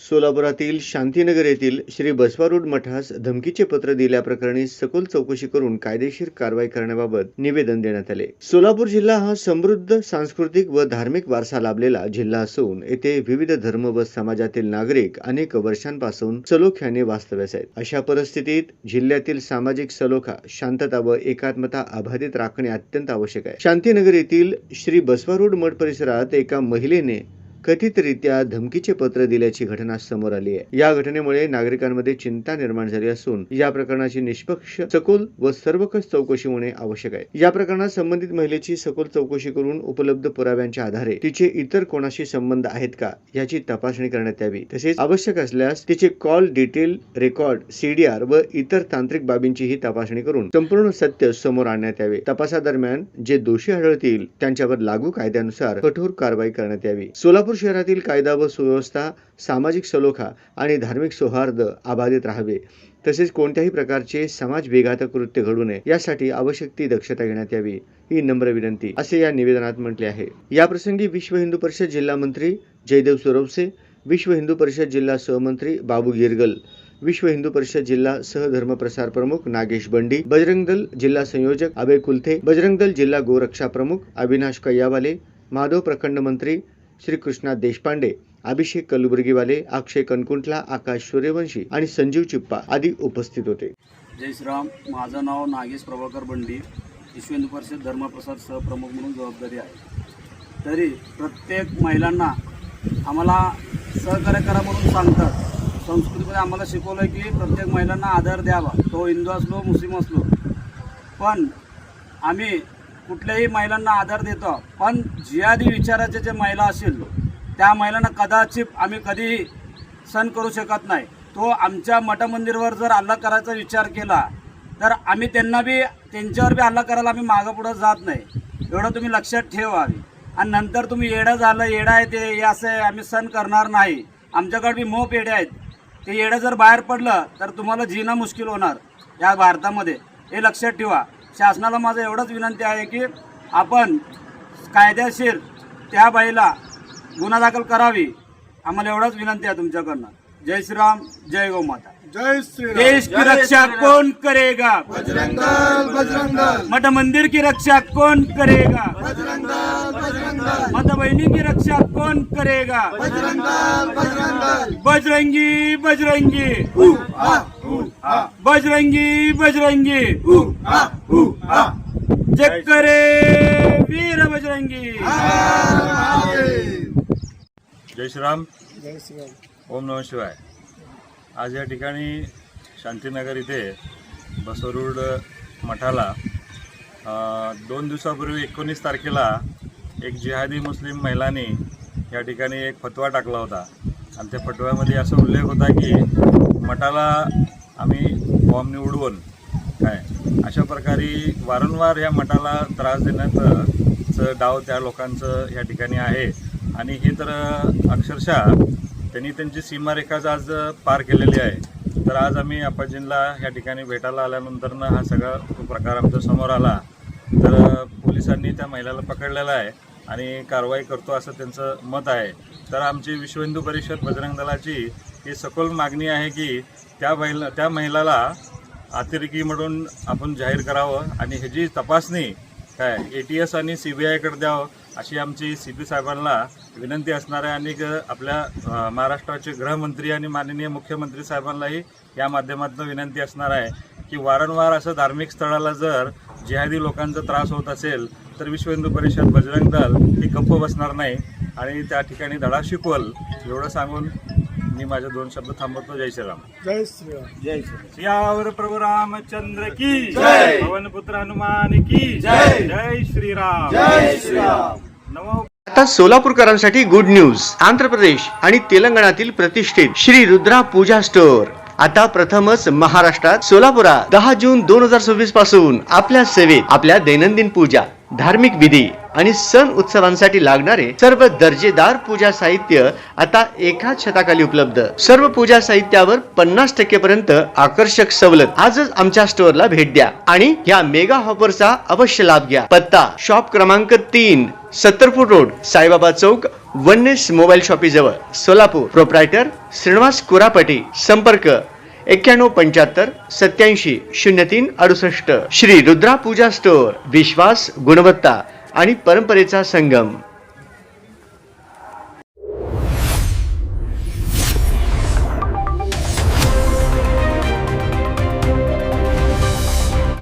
सोलापुरातील शांतीनगर येथील श्री बसवारूढ मठास धमकीचे पत्र दिल्याप्रकरणी सखोल चौकशी करून कायदेशीर कारवाई करण्याबाबत निवेदन देण्यात आले। सोलापूर जिल्हा हा समृद्ध सांस्कृतिक व धार्मिक वारसा लाभलेला जिल्हा असून येथे विविध धर्म व समाजातील नागरिक अनेक वर्षांपासून सलोख्याने वास्तव्यास आहेत। अशा परिस्थितीत जिल्ह्यातील सामाजिक सलोखा, शांतता व एकात्मता अबाधित राखणे अत्यंत आवश्यक आहे। शांतीनगर येथील श्री बसवारूढ मठ परिसरात एका महिलेने कथितरित्या धमकीचे पत्र दिल्याची घटना समोर आली आहे। या घटनेमुळे नागरिकांमध्ये चिंता निर्माण झाली असून या प्रकरणाची निष्पक्ष, सखोल व सर्वकष चौकशी होणे आवश्यक आहे। या प्रकरणात संबंधित महिलेची सखोल चौकशी करून उपलब्ध पुराव्यांच्या आधारे तिचे इतर कोणाशी संबंध आहेत का याची तपासणी करण्यात यावी। तसेच आवश्यक असल्यास तिचे कॉल डिटेल रेकॉर्ड, CDR व इतर तांत्रिक बाबींचीही तपासणी करून संपूर्ण सत्य समोर आणण्यात यावे। तपासादरम्यान जे दोषी आढळतील त्यांच्यावर लागू कायद्यानुसार कठोर कारवाई करण्यात यावी। सोलापूर शहरातील कायदा व सुव्यवस्था, सामाजिक सलोखा आणि धार्मिक सौहार्द अबाधित राहावे, तसेच कोणत्याही प्रकारचे समाज विघातक कृत्य घडू नये यासाठी आवश्यक ती दक्षता घेण्यात यावी, ही नम्र विनंती असे या निवेदनात म्हटले आहे। या प्रसंगी विश्व हिंदू परिषद जिल्हा मंत्री जयदेव सुरवसे, विश्व हिंदू परिषद जिल्हा सहमंत्री बाबू गिरगल, विश्व हिंदू परिषद जिल्हा सहधर्म प्रसार प्रमुख नागेश बंडी, बजरंग दल जिल्हा संयोजक अभय कुलथे, बजरंग दल जिल्हा गोरक्षा प्रमुख अविनाश कैयावाले, माधव प्रखंड मंत्री श्री कृष्णा देशपांडे, अभिषेक कलबुर्गीवाले, अक्षय कनकुंटला, आकाश सूर्यवंशी आणि संजीव चिप्पा आदी उपस्थित होते। जय श्रीराम। माझं नाव नागेश प्रभाकर बंडी, विश्व हिंदू परिषद धर्मप्रसार सहप्रमुख म्हणून जबाबदारी आहे। तरी प्रत्येक महिलांना आम्हाला सहकार्य करा म्हणून सांगतात। संस्कृतीमध्ये आम्हाला शिकवलं आहे की प्रत्येक महिलांना आदर द्यावा, तो हिंदू असलो मुस्लिम असलो, पण आम्ही कुठल्याही महिलांना आदर देतो, पण जिहादी विचाराचे जे महिला असेल त्या महिलांना कदाचित आम्ही कधीही सहन करू शकत नाही। तो आमच्या मठमंदिरावर जर हल्ला करायचा विचार केला तर आम्ही त्यांच्यावर बी हल्ला करायला आम्ही मागं पुढं जात नाही, एवढं तुम्ही लक्षात ठेवावी। आणि नंतर तुम्ही येडं झालं, येडा आहे ते, हे असं आहे, आम्ही सहन करणार नाही। आमच्याकडे बी मोप येडे आहेत, ते येडं जर बाहेर पडलं तर तुम्हाला जीणं मुश्किल होणार या भारतामध्ये, हे लक्षात ठेवा। शासनाला माझं एवढंच विनंती आहे की आपण कायदेशीर त्या बाईला गुन्हा दाखल करावी, आम्हाला एवढंच विनंती आहे तुमच्याकडनं। जय श्रीराम, जय गौ माता। जय श्री देश की रक्षा कौन करेगा? बजरंग दल, बजरंग दल, मठ मंदिर की रक्षा कौन करेगा? बजरंग दल, बजरंग दल, मत बहिनी की रक्षा कौन करेगा? बजरंग दल, बजरंग दल, बजरंगी बजरंगी हा, बजरंगी बजरंगी हा, जय करे वीर बजरंगी। जय श्रीराम, जय श्रीराम। ओम नमः शिवाय। आज या ठिकाणी शांतीनगर इथे बसवारूढ मठाला 2 दिवसापूर्वी 19 तारखेला एक जिहादी मुस्लिम महिलांनी या ठिकाणी एक फतवा टाकला होता आणि त्या फतव्यामध्ये असा उल्लेख होता की मठाला आम्ही बॉम्बने उडवून काय अशा प्रकारे वारंवार या मठाला त्रास देण्याचं डाव त्या लोकांचं या ठिकाणी आहे। आणि हे तर अक्षरशः त्यांनी त्यांची सीमारेखाच आज पार केलेली आहे। तर आज आम्ही आप्पाजींना या ठिकाणी भेटायला आल्यानंतर हा सगळा प्रकार आमच्या समोर आला, तर पोलिसांनी त्या महिलेला पकडलेला आहे आणि कारवाई करतो असं त्यांचं मत आहे। तर आमची विश्व हिंदू परिषद बजरंग दलाची ही सखोल मागणी आहे की त्या महिलाला अतिरेकी म्हणून आपण जाहीर करावं आणि ह्याची तपासणी काय ATS आणि CBIकडे द्यावं अशी आमची CP साहेबांना विनंती असणार आहे। आणि आपल्या महाराष्ट्राचे गृहमंत्री आणि माननीय मुख्यमंत्री साहेबांनाही या माध्यमातून विनंती असणार आहे की वारंवार असं धार्मिक स्थळाला जर जिहादी लोकांचा त्रास होत असेल तर विश्व हिंदू परिषद बजरंग दल ही गप्प बसणार नाही आणि त्या ठिकाणी धडा शिकवल, एवढं सांगून मी माझे 2 शब्द थांबवतो। जय श्रीराम। जय श्रीराम। जय श्रीराम। सियावर प्रभु रामचंद्र की जय। पवन पुत्र हनुमान की जय। जय श्रीराम। जय श्रीराम। नमो। आता सोलापूरकरांसाठी गुड न्यूज। आंध्र प्रदेश आणि तेलंगणातील प्रतिष्ठित श्री रुद्रा पूजा स्टोअर आता प्रथमच महाराष्ट्रात सोलापुरात 10 जून 2026 पासून आपल्या सेवेत आपल्या दैनंदिन पूजा, धार्मिक विधी आणि सण उत्सवांसाठी लागणारे सर्व दर्जेदार पूजा साहित्य आता एकाच छताखाली उपलब्ध. सर्व पूजा साहित्यावर 50% पर्यंत आकर्षक सवलत. आजच आमच्या स्टोअरला भेट द्या आणि या मेगा ऑफरचा अवश्य लाभ घ्या. पत्ता शॉप क्रमांक 3, 70 फूट रोड, साईबाबा चौक, वननेस मोबाईल शॉपी जवळ, सोलापूर. प्रोप्रायटर श्रीनिवास कुरापटी. संपर्क 9175 87 03 68. श्री रुद्रा पूजा स्टोअर. विश्वास, गुणवत्ता आणि परंपरेचा संगम.